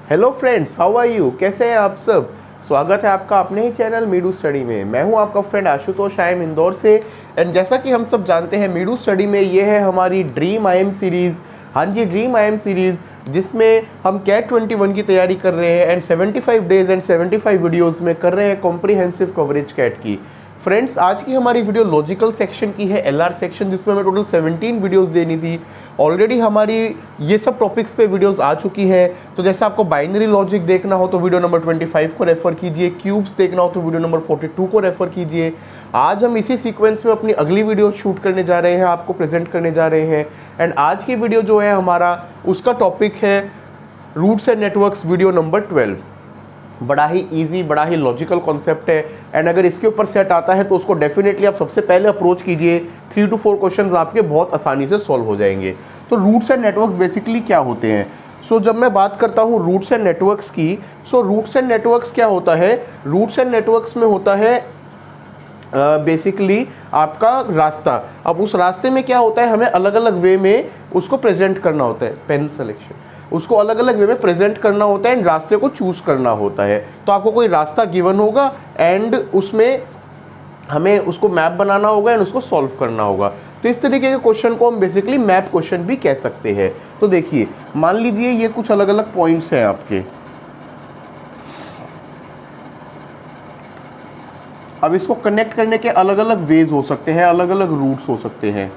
Hello friends, how are you? कैसे हैं आप सब? स्वागत है आपका अपने ही चैनल मीडू स्टडी में। मैं हूं आपका friend Ashutosh, I am Indore से। एंड जैसा कि हम सब जानते हैं, मीडू स्टडी में ये है हमारी ड्रीम आई एम सीरीज़। हाँ जी, ड्रीम आई एम सीरीज़, जिसमें हम कैट 21 की तैयारी कर रहे हैं एंड 75 डेज एंड 75 वीडियोज़ में कर रहे हैं कॉम्प्रीहेंसिव कवरेज कैट की। फ्रेंड्स, आज की हमारी वीडियो लॉजिकल सेक्शन की है, एलआर सेक्शन, जिसमें हमें टोटल 17 वीडियोस देनी थी। ऑलरेडी हमारी ये सब टॉपिक्स पे वीडियोस आ चुकी है। तो जैसे आपको बाइनरी लॉजिक देखना हो तो वीडियो नंबर 25 को रेफर कीजिए, क्यूब्स देखना हो तो वीडियो नंबर 42 को रेफर कीजिए। आज हम इसी सीक्वेंस में अपनी अगली वीडियो शूट करने जा रहे हैं, आपको प्रेजेंट करने जा रहे हैं। एंड आज की वीडियो जो है हमारा, उसका टॉपिक है routes and networks, video number 12। बड़ा ही इजी, बड़ा ही लॉजिकल कॉन्सेप्ट है। एंड अगर इसके ऊपर सेट आता है तो उसको डेफिनेटली आप सबसे पहले अप्रोच कीजिए। 3 to 4 क्वेश्चंस आपके बहुत आसानी से सॉल्व हो जाएंगे। तो रूट्स एंड नेटवर्क्स बेसिकली क्या होते हैं? जब मैं बात करता हूँ रूट्स एंड नेटवर्क्स की, रूट्स एंड नेटवर्क्स क्या होता है? रूट्स एंड नेटवर्क्स में होता है बेसिकली आपका रास्ता। अब उस रास्ते में क्या होता है, हमें अलग अलग वे में उसको प्रेजेंट करना होता है। पेन सिलेक्शन, उसको अलग अलग वे में प्रेजेंट करना होता है एंड रास्ते को चूज करना होता है। तो आपको कोई रास्ता गिवन होगा एंड उसमें हमें उसको मैप बनाना होगा एंड उसको सॉल्व करना होगा। तो इस तरीके के क्वेश्चन को हम बेसिकली मैप क्वेश्चन भी कह सकते हैं। तो देखिए, मान लीजिए ये कुछ अलग अलग पॉइंट्स हैं आपके। अब इसको कनेक्ट करने के अलग अलग वेज हो सकते हैं, अलग अलग रूट्स हो सकते हैं।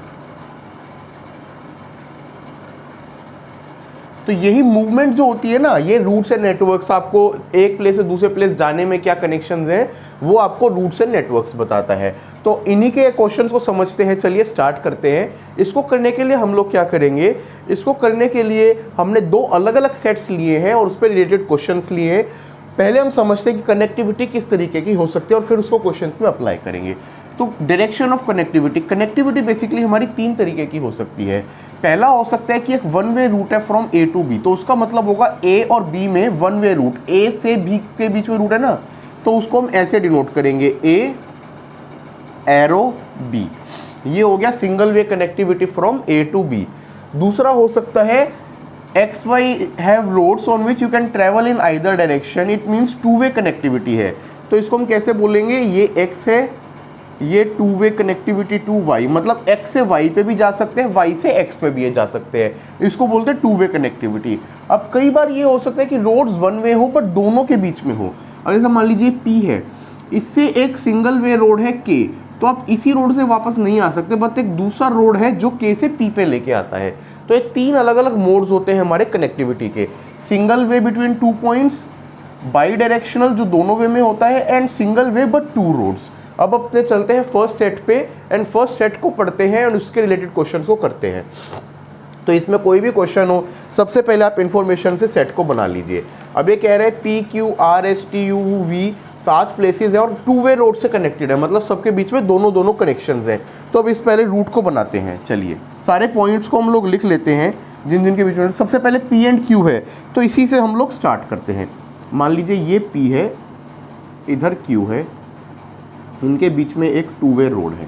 तो यही मूवमेंट जो होती है ना, ये रूट्स एंड नेटवर्क्स, आपको एक प्लेस से दूसरे प्लेस जाने में क्या कनेक्शंस हैं, वो आपको रूट्स एंड नेटवर्क्स बताता है। तो इन्हीं के क्वेश्चंस को समझते हैं। चलिए स्टार्ट करते हैं। इसको करने के लिए हम लोग क्या करेंगे, इसको करने के लिए हमने 2 अलग अलग सेट्स लिए हैं और उस पर रिलेटेड क्वेश्चंस लिए हैं। पहले हम समझते हैं कि कनेक्टिविटी किस तरीके की हो सकती है और फिर उसको क्वेश्चंस में अप्लाई करेंगे। तो direction of connectivity, connectivity basically हमारी 3 तरीके की हो सकती है। पहला हो सकता है कि एक वन वे रूट है फ्रॉम ए टू बी, तो उसका मतलब होगा ए और बी में वन वे रूट, ए से बी के बीच में रूट है ना, तो उसको हम ऐसे डिनोट करेंगे, ए एरो बी। ये हो गया single way connectivity from A to B. दूसरा हो सकता है X Y have roads on which you can travel in either direction, it means two way connectivity है। तो इसको हम कैसे बोलेंगे, ये एक्स है, ये two way connectivity to Y, मतलब एक्स से वाई पे भी जा सकते हैं, वाई से एक्स पे भी जा सकते हैं। इसको बोलते हैं टू वे कनेक्टिविटी। अब कई बार ये हो सकता है कि रोड्स वन वे हो पर दोनों के बीच में हो। अब जैसे मान लीजिए पी है, इससे एक सिंगल वे रोड है के, तो आप इसी रोड से वापस नहीं आ सकते, बट एक दूसरा रोड है जो के से पी पे लेके आता है। तो ये 3 अलग अलग मोड्स होते हैं हमारे कनेक्टिविटी के। Single way between 2 points, bidirectional जो दोनों वे में होता है, and single way but 2 roads. अब अपने चलते हैं फर्स्ट सेट पे एंड फर्स्ट सेट को पढ़ते हैं और उसके रिलेटेड क्वेश्चंस को करते हैं। तो इसमें कोई भी क्वेश्चन हो, सबसे पहले आप इन्फॉर्मेशन से सेट को बना लीजिए। अब ये कह रहे हैं P Q R S T U V 7 places है और 2 वे रोड से कनेक्टेड है, मतलब सबके बीच में दोनों दोनों कनेक्शंस हैं। तो अब इस पहले रूट को बनाते हैं। चलिए सारे पॉइंट्स को हम लोग लिख लेते हैं जिन जिन के बीच में। सबसे पहले पी एंड क्यू है, तो इसी से हम लोग स्टार्ट करते हैं। मान लीजिए ये पी है, इधर क्यू है, इनके बीच में एक 2 वे रोड है।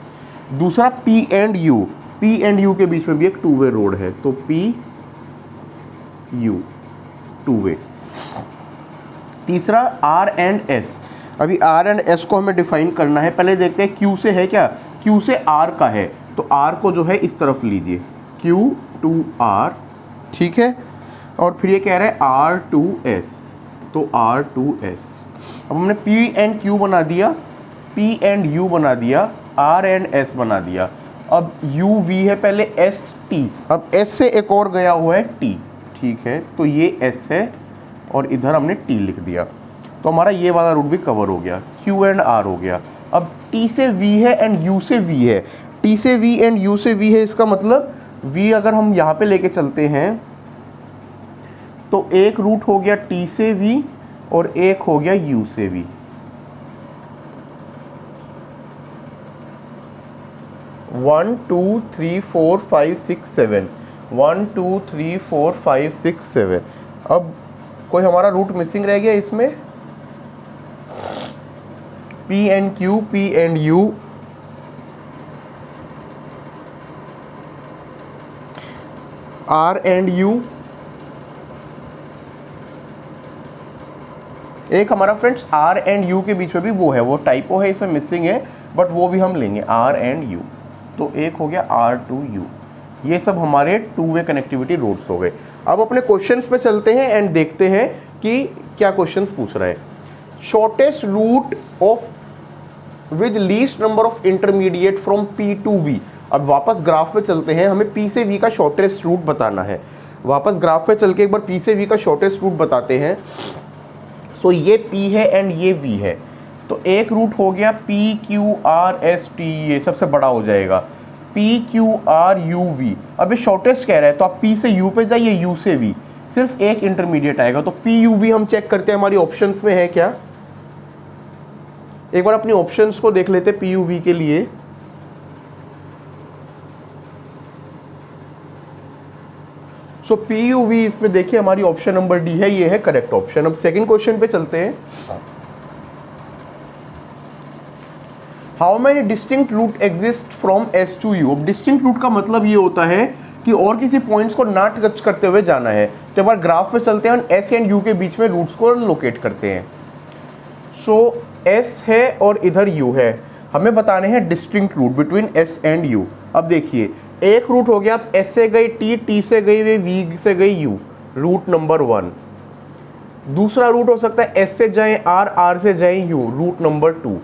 दूसरा P and U, P and U के बीच में भी एक 2 वे रोड है, तो P U 2 वे। तीसरा R एंड S, अभी R एंड S को हमें डिफाइन करना है। पहले देखते हैं Q से है क्या, Q से R का है, तो R को जो है इस तरफ लीजिए, Q to R, ठीक है। और फिर ये कह रहा है R to S, तो R to S। अब हमने P एंड Q बना दिया, P एंड U बना दिया, R एंड S बना दिया। अब U V है, पहले S T, अब S से एक और गया हुआ है T, ठीक है। तो ये S है और इधर हमने T लिख दिया, तो हमारा ये वाला रूट भी कवर हो गया। Q एंड R हो गया। अब T से V है एंड U से V है, T से V एंड U से V है, इसका मतलब V अगर हम यहाँ पे लेके चलते हैं तो एक रूट हो गया T से V और एक हो गया U से V। 1 2 3 4 5 6 7, 1 2 3 4 5 6 7। अब कोई हमारा रूट मिसिंग रह गया इसमें, P and Q, P and U, R and U, एक हमारा फ्रेंड्स आर एंड यू के बीच में भी वो है, वो टाइपो है, इसमें मिसिंग है, बट वो भी हम लेंगे आर एंड यू। तो एक हो गया आर टू यू। ये सब हमारे टू वे कनेक्टिविटी रूट्स हो गए। अब अपने क्वेश्चंस पे चलते हैं एंड देखते हैं कि क्या क्वेश्चंस पूछ रहा है। Shortest route of with least number of intermediate from P to V। अब वापस ग्राफ पे चलते हैं, हमें P से V का शॉर्टेस्ट रूट बताना है। वापस ग्राफ पे चल के एक बार P से V का शॉर्टेस्ट रूट बताते हैं। सो ये P है एंड ये V है, तो एक रूट हो गया P Q R S T, ये सबसे बड़ा हो जाएगा P Q R U V। अब ये शॉर्टेस्ट कह रहा है तो आप P से U पे जाइए, U से V, सिर्फ एक इंटरमीडिएट आएगा। तो P U V हम चेक करते हैं हमारी ऑप्शंस में है क्या। एक बार अपनी ऑप्शंस को देख लेते P U V के लिए। सो P U V इसमें देखिए हमारी ऑप्शन नंबर डी है, ये है करेक्ट ऑप्शन। अब सेकंड क्वेश्चन पे चलते हैं। How many distinct route exist from S to U। अब डिस्टिंक्ट रूट का मतलब ये होता है कि और किसी पॉइंट्स को ना टच करते हुए जाना है। तो एक बार ग्राफ पे चलते हैं, S एंड U के बीच में रूट्स को लोकेट करते हैं। सो S है और इधर U है, हमें बताने हैं distinct route between S and U। अब देखिए एक रूट हो गया, S से गई T, T से गई V से गई U, रूट नंबर 1। दूसरा रूट हो सकता है S से जाएं R, R से जाएं U, रूट नंबर 2।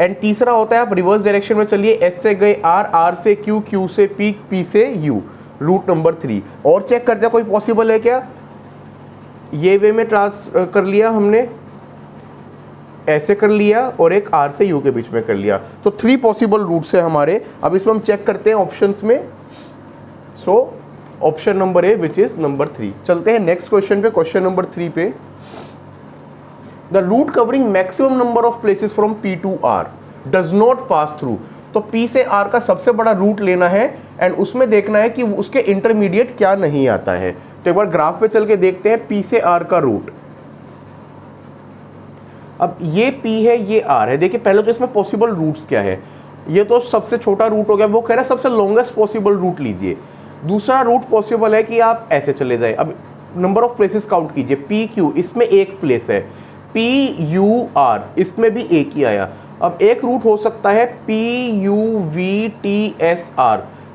एंड तीसरा होता है आप रिवर्स डायरेक्शन में चलिए, S से गए R, R से Q, Q से P, P से U, रूट नंबर 3। और चेक करते हैं कोई पॉसिबल है क्या। ये वे में ट्रांस कर लिया हमने, ऐसे कर लिया, और एक R से U के बीच में कर लिया। तो 3 पॉसिबल रूट्स है हमारे। अब इसमें हम चेक करते हैं ऑप्शंस में। So option number A which is number 3। चलते हैं नेक्स्ट क्वेश्चन पे, क्वेश्चन नंबर 3 पे। The route covering maximum number of places from P to R does not pass through. तो P से R का सबसे बड़ा रूट लेना है एंड उसमें देखना है कि उसके इंटरमीडिएट क्या नहीं आता है। तो एक बार ग्राफ पे चल के देखते हैं P से R का रूट। अब ये P है, ये R है। देखिए पहले तो इसमें पॉसिबल रूट्स क्या है, ये तो सबसे छोटा रूट हो गया, वो कह रहा है सबसे लॉन्गेस्ट पॉसिबल रूट लीजिए। दूसरा रूट पॉसिबल है कि आप ऐसे चले जाए। अब नंबर ऑफ प्लेसेस काउंट कीजिए, PQ इसमें एक प्लेस है, PUR इसमें भी एक ही आया। अब एक रूट हो सकता है PUVTSR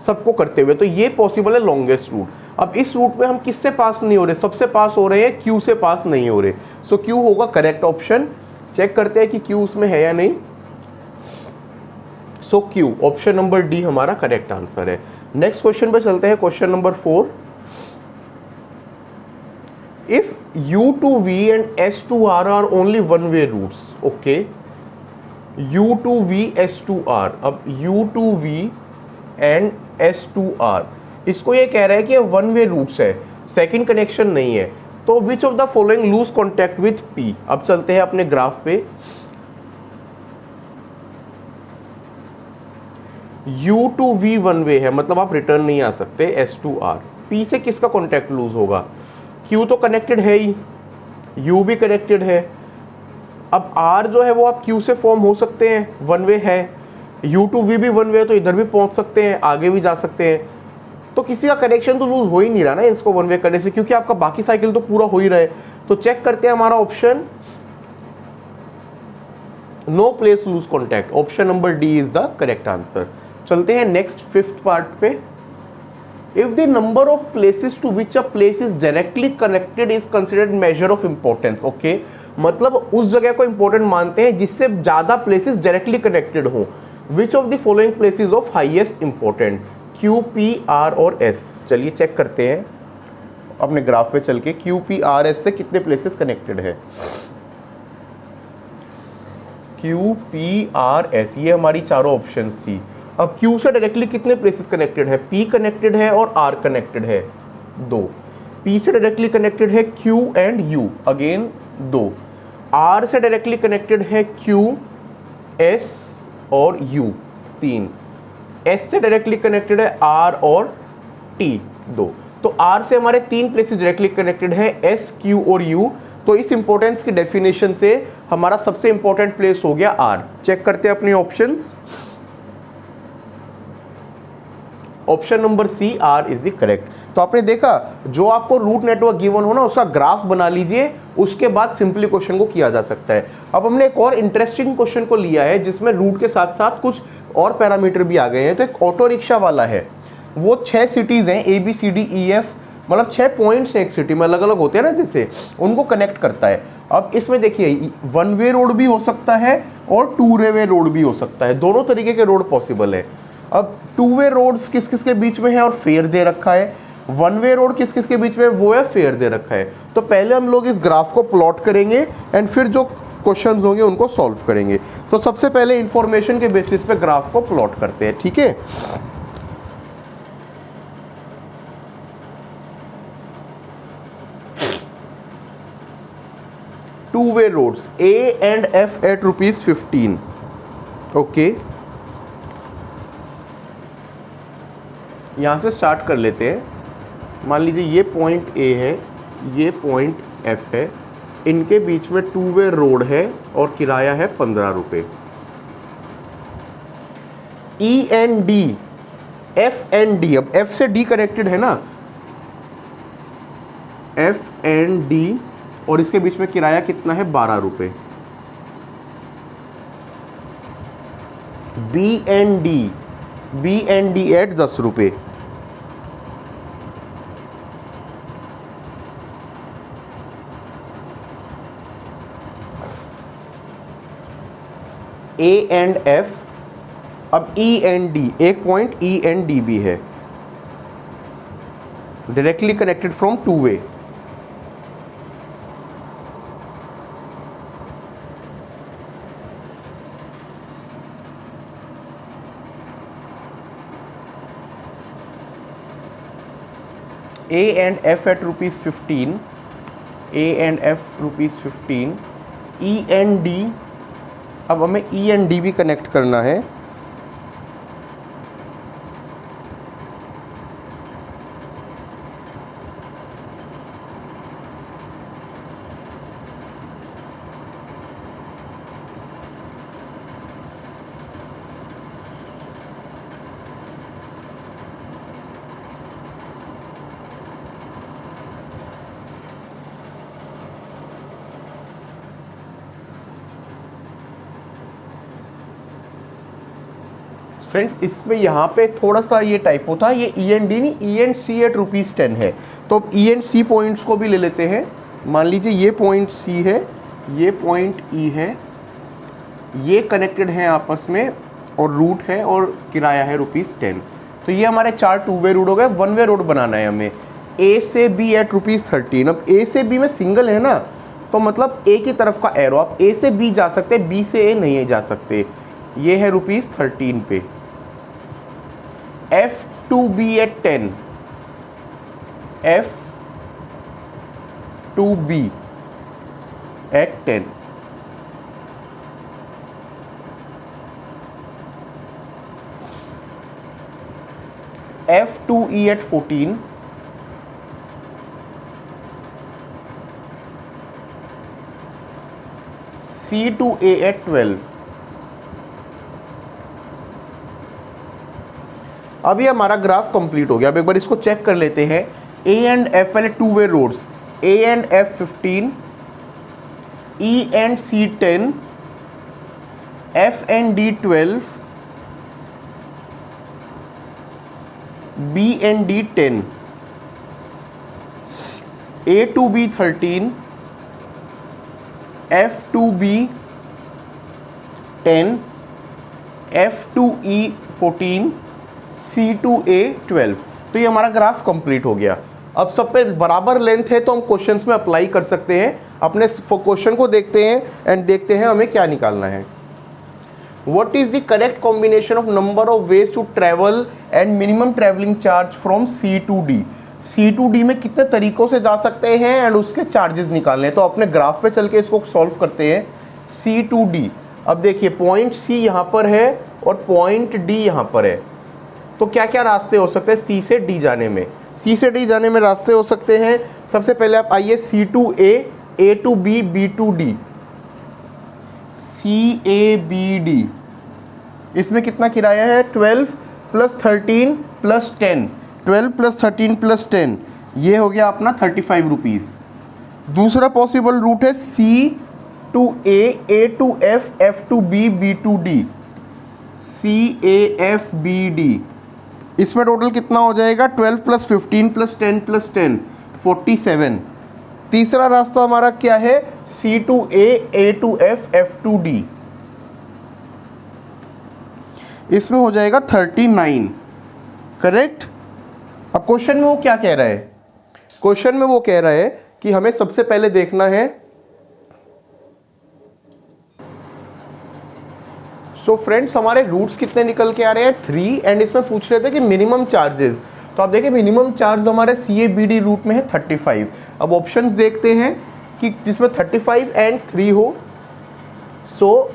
सबको करते हुए, तो ये पॉसिबल है लॉन्गेस्ट रूट। अब इस रूट में हम किससे पास नहीं हो रहे, सबसे पास हो रहे हैं, Q से पास नहीं हो रहे। सो Q होगा करेक्ट ऑप्शन। चेक करते हैं कि Q उसमें है या नहीं। सो Q ऑप्शन नंबर डी हमारा करेक्ट आंसर है। नेक्स्ट क्वेश्चन पे चलते हैं, question number 4। If U to V and S to R are only one way routes, okay, U to V, S to R। अब U to V and S to R, इसको ये कह रहा है कि वन वे रूट्स है, second connection नहीं है। तो which of the following lose contact with P। अब चलते हैं अपने ग्राफ पे। U to V one way है, मतलब आप रिटर्न नहीं आ सकते। S to R, P से किसका कॉन्टैक्ट लूज होगा, Q तो कनेक्टेड है ही, U भी कनेक्टेड है। अब R जो है वो आप Q से फॉर्म हो सकते हैं, वन वे है। U to V भी वन वे है, तो इधर भी पहुंच सकते हैं, आगे भी जा सकते हैं। तो किसी का कनेक्शन तो लूज हो ही नहीं रहा ना इसको वन वे करने से, क्योंकि आपका बाकी साइकिल तो पूरा हो ही रहा है। तो चेक करते हैं हमारा option, no place lose contact, option number D is the correct answer. चलते हैं नेक्स्ट 5th पार्ट पे। If the number of places to which a place is directly connected is considered measure of importance. Okay, मतलब उस जगह को important मानते हैं जिससे ज्यादा प्लेसेस डायरेक्टली कनेक्टेड हो। विच of the following places of highest important, Q, P, R और S। चलिए चेक करते हैं अपने ग्राफ पे चल के, Q, P, R, S से कितने प्लेसेस कनेक्टेड है। Q, P, R, S, ये हमारी चारों ऑप्शंस थी। अब Q से डायरेक्टली कितने प्लेसेस कनेक्टेड है, P कनेक्टेड है और R कनेक्टेड है 2। P से डायरेक्टली कनेक्टेड है Q and U, again 2। R से डायरेक्टली कनेक्टेड है Q, S और U 3। S से डायरेक्टली कनेक्टेड है R और T 2। तो R से हमारे 3 प्लेसेस डायरेक्टली कनेक्टेड है, S, Q और U। तो इस इंपॉर्टेंस की डेफिनेशन से हमारा सबसे इंपॉर्टेंट प्लेस हो गया R। चेक करते हैं अपनी options. Option number C R is the correct. तो आपने देखा, जो आपको रूट नेटवर्क गिवन हो ना उसका ग्राफ बना लीजिए, उसके बाद सिंपली क्वेश्चन को किया जा सकता है। अब हमने एक और इंटरेस्टिंग क्वेश्चन को लिया है जिसमें रूट के साथ साथ कुछ और पैरामीटर भी आ गए हैं। तो एक ऑटो रिक्शा वाला है, वो 6 सिटीज हैं ABCDEF, मतलब 6 पॉइंट्स हैं एक सिटी में, अलग अलग होते हैं ना जैसे, उनको कनेक्ट करता है। अब इसमें देखिए 1 वे रोड भी हो सकता है और 2 वे रोड भी हो सकता है, दोनों तरीके के रोड पॉसिबल है। अब 2 वे रोड्स किस किस के बीच में है और फेयर दे रखा है, 1 वे रोड किस किस के बीच में वो है फेयर दे रखा है। तो पहले हम लोग इस ग्राफ को प्लॉट करेंगे एंड फिर जो क्वेश्चंस होंगे उनको सॉल्व करेंगे। तो सबसे पहले इंफॉर्मेशन के बेसिस पे ग्राफ को प्लॉट करते हैं, ठीक है। Two way roads A and F at ₹15, okay. यहां से स्टार्ट कर लेते हैं। मान लीजिए ये पॉइंट A है, ये पॉइंट F है, इनके बीच में 2 वे रोड है और किराया है 15 रुपये। E and D, F and D, अब F से D कनेक्टेड है ना, F and D, और इसके बीच में किराया कितना है 12 रुपये। B and D एट 10 रुपये। A and F, अब E and D, एक पॉइंट E and D भी है, directly connected from 2 way. A and F at ₹15, A and F ₹15, E and D, अब हमें E and D भी connect करना है। फ्रेंड्स इसमें यहाँ पे थोड़ा सा ये टाइपो था, ये E and D नहीं, E and C एट ₹10 है। तो अब E and C पॉइंट्स को भी ले लेते हैं। मान लीजिए ये पॉइंट C है, ये पॉइंट E है, ये कनेक्टेड हैं आपस में और रूट है और किराया है ₹10। तो ये हमारे 4 2 वे रोड हो गए। 1 वे रोड बनाना है हमें, A से B एट ₹13। अब A से B में सिंगल है ना, तो मतलब A की तरफ का एरो, आप A से B जा सकते हैं, B से A नहीं जा सकते। ये है ₹13 पे। F to B at 10, F to B at 10, F to E at 14, C to A at 12। अब ये हमारा ग्राफ कंप्लीट हो गया। अब एक बार इसको चेक कर लेते हैं। A and F, पहले 2 वे roads, A and F 15, E and C 10, F and D 12, B and D 10, A to B 13, F to B 10, F to E 14, C to A 12। तो ये हमारा ग्राफ कंप्लीट हो गया। अब सब पे बराबर लेंथ है तो हम क्वेश्चंस में अप्लाई कर सकते हैं। अपने क्वेश्चन को देखते हैं एंड देखते हैं हमें क्या निकालना है। What is the correct combination of number of ways to travel and minimum travelling charge from C to D। C to D में कितने तरीकों से जा सकते हैं एंड उसके चार्जेस निकालने हैं। तो अपने ग्राफ पे चल के इसको सॉल्व करते हैं। C to D, अब देखिए पॉइंट C यहाँ पर है और पॉइंट D यहाँ पर है, तो क्या क्या रास्ते हो सकते हैं C से D जाने में। C से D जाने में रास्ते हो सकते हैं। सबसे पहले आप आइए C to A, A to B, B to D, C A B D, इसमें कितना किराया है 12। प्लस 13 प्लस 10, 12 प्लस 13 प्लस 10, ये हो गया अपना 35 रुपीज़। दूसरा पॉसिबल रूट है C to A to F, F to B, B to D, C A F B D। इसमें टोटल कितना हो जाएगा? 12 प्लस 15 प्लस 10 प्लस 10, 47। तीसरा रास्ता हमारा क्या है? C to A to F, F to D। इसमें हो जाएगा 39, करेक्ट। अब क्वेश्चन में वो क्या कह रहा है? क्वेश्चन में वो कह रहा है कि हमें सबसे पहले देखना है, सो फ्रेंड्स हमारे रूट्स कितने निकल के आ रहे हैं? 3, एंड इसमें पूछ रहे थे कि मिनिमम चार्जेस। तो आप देखिए मिनिमम चार्ज हमारे CABD रूट में है 35। अब ऑप्शंस देखते हैं कि जिसमें 35 एंड 3 हो। सो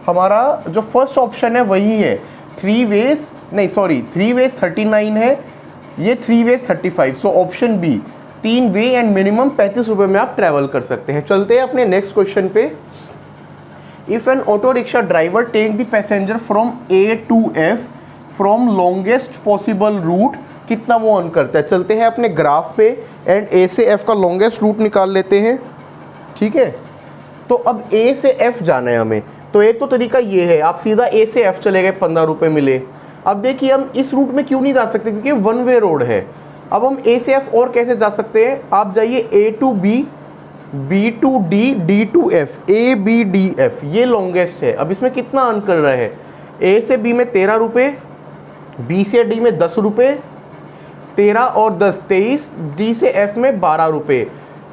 हमारा जो फर्स्ट ऑप्शन है वही है 3 वेज, नहीं सॉरी 3 वेज 39 है, ये 3 ways 35। So option B 3 way and minimum 35 रुपये में आप ट्रैवल कर सकते हैं। चलते हैं अपने नेक्स्ट क्वेश्चन पे। If an auto rickshaw driver take the passenger from A to F from longest possible route, कितना वो अर्न करता है? चलते हैं अपने ग्राफ पे एंड A से F का लॉन्गेस्ट रूट निकाल लेते हैं, ठीक है। तो अब A से F जाना है हमें, तो एक तो तरीका ये है, आप सीधा A से F चले गए, 15 रुपये मिले। अब देखिए हम इस रूट में क्यों नहीं जा सकते, क्योंकि वन वे रोड है। अब हम A से F और कैसे जा सकते हैं? आप जाइए A to B, B to D, D to F, A B D F, ये लॉन्गेस्ट है। अब इसमें कितना अर्न कर रहा है? A से B में 13 रुपये, B से D में 10 रुपये, 13 और 10 23, D से F में 12 रुपये,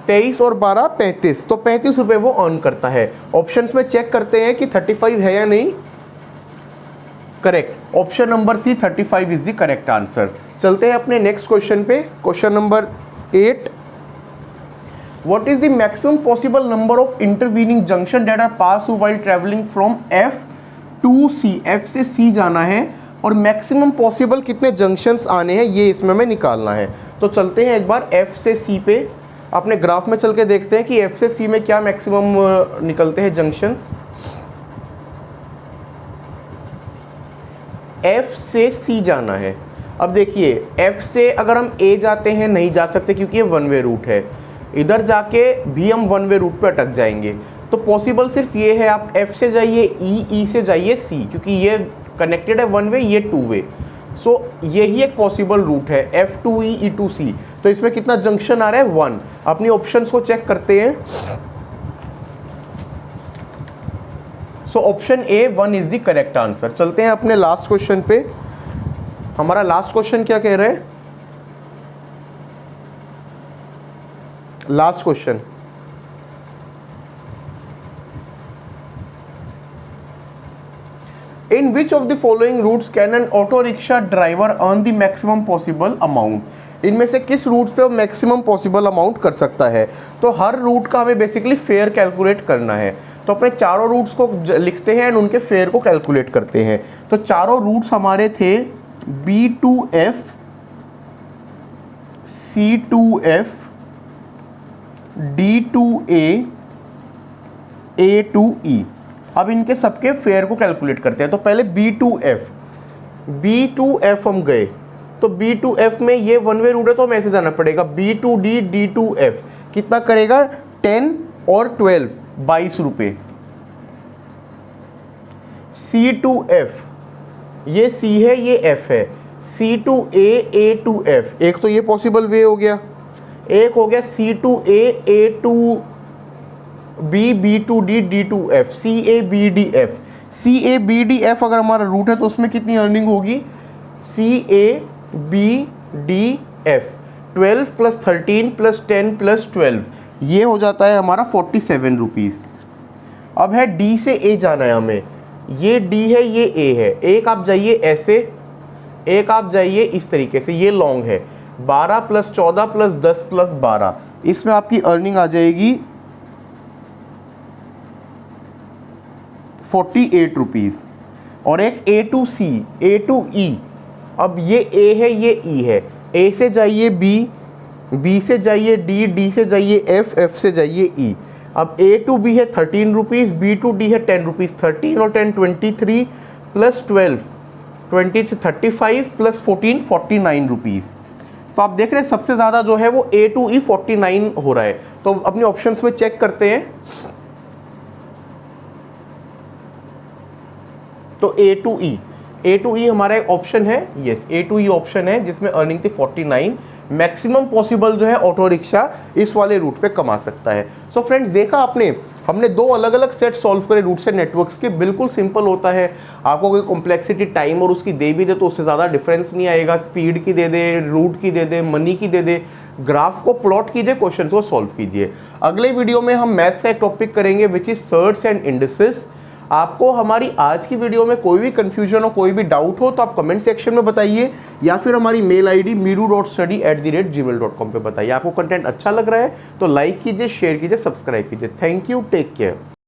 23 और 12 35, तो 35 रुपये वो अर्न करता है। ऑप्शंस में चेक करते हैं कि 35 है या नहीं। Correct, option number C 35 is the correct answer. चलते हैं अपने नेक्स्ट क्वेश्चन पे, question number 8। What is the maximum possible number of intervening junction that are passed through while traveling from F to C? F से C जाना है और maximum possible कितने junctions आने हैं ये इसमें हमें निकालना है। तो चलते हैं एक बार F से C पे, अपने ग्राफ में चल के देखते हैं कि F से C में क्या मैक्सिमम निकलते हैं जंक्शंस। F से C जाना है। अब देखिए F से अगर हम A जाते हैं नहीं जा सकते क्योंकि ये वन वे रूट है, इधर जाके भी हम वन वे रूट पे अटक जाएंगे। तो पॉसिबल सिर्फ ये है, आप F से जाइए E से जाइए C, क्योंकि ये कनेक्टेड है वन वे, ये टू वे। सो यही एक पॉसिबल रूट है F to E, E to C। तो इसमें कितना जंक्शन आ रहा है? 1। अपनी ऑप्शंस को चेक करते हैं। So option A 1 is the correct answer. चलते हैं अपने लास्ट क्वेश्चन पे। हमारा लास्ट क्वेश्चन क्या कह रहा है? Last question, in which of the following routes can an auto rickshaw driver earn the maximum possible amount? इनमें से किस रूट पे वो मैक्सिमम पॉसिबल अमाउंट कर सकता है? तो हर रूट का हमें बेसिकली फेयर कैलकुलेट करना है। तो अपने चारों रूट्स को लिखते हैं एंड उनके फेयर को कैलकुलेट करते हैं। तो चारों रूट्स हमारे थे B to F, C to F, D to A to E। अब इनके सबके फेयर को कैलकुलेट करते हैं। तो पहले B टू F हम गए, तो B टू F में ये वन वे रूट है तो हमें ऐसे जाना पड़ेगा। B to D, D to F कितना करेगा? 10 और 12, 22 रुपये। C टू F, ये C है ये F है, C to A to F, एक तो ये पॉसिबल वे हो गया। एक हो गया C to A to B, B to D, D to F, CABDF। CABDF अगर हमारा रूट है तो उसमें कितनी अर्निंग होगी? CABDF 12 प्लस 13 प्लस 10 प्लस 12, ये हो जाता है हमारा 47 रुपीज़। अब है D से A जाना है हमें, ये D है ये A है। एक आप जाइए ऐसे, एक आप जाइए इस तरीके से, ये लॉन्ग है। 12 प्लस 14 प्लस 10 प्लस 12, इसमें आपकी अर्निंग आ जाएगी 48 रुपीज़। और एक A to C, A to E, अब ये A है ये E है। A से जाइए B, B से जाइए D, D से जाइए F, F से जाइए E। अब A टू B है 13 रुपीज़, B टू D है 10 रुपीज़। 13 और 10 23 प्लस 12 20 से 35 प्लस 14 49 रुपीज़। तो आप देख रहे हैं सबसे ज़्यादा जो है वो A to E 49 हो रहा है। तो अपने ऑप्शंस में चेक करते हैं। तो A to E हमारा एक ऑप्शन है, yes A to E option है जिसमें अर्निंग थी 49। मैक्सिमम पॉसिबल जो है ऑटो रिक्शा इस वाले रूट पे कमा सकता है। सो फ्रेंड्स देखा आपने, हमने दो अलग अलग सेट सॉल्व करे रूट्स एंड नेटवर्क्स के। बिल्कुल सिंपल होता है, आपको कोई कॉम्प्लेक्सिटी टाइम और उसकी दे भी दे तो उससे ज़्यादा डिफरेंस नहीं आएगा। स्पीड की दे दे, रूट की दे दे, मनी की दे दे, ग्राफ को प्लॉट कीजिए, क्वेश्चन को सॉल्व कीजिए। अगले वीडियो में हम मैथ्स का एक टॉपिक करेंगे which is shirts and indices. आपको हमारी आज की वीडियो में कोई भी कंफ्यूजन हो, कोई भी डाउट हो तो आप कमेंट सेक्शन में बताइए या फिर हमारी मेल आईडी meeru.study@gmail.com पे बताइए। आपको कंटेंट अच्छा लग रहा है तो लाइक कीजिए, शेयर कीजिए, सब्सक्राइब कीजिए। Thank you, take care.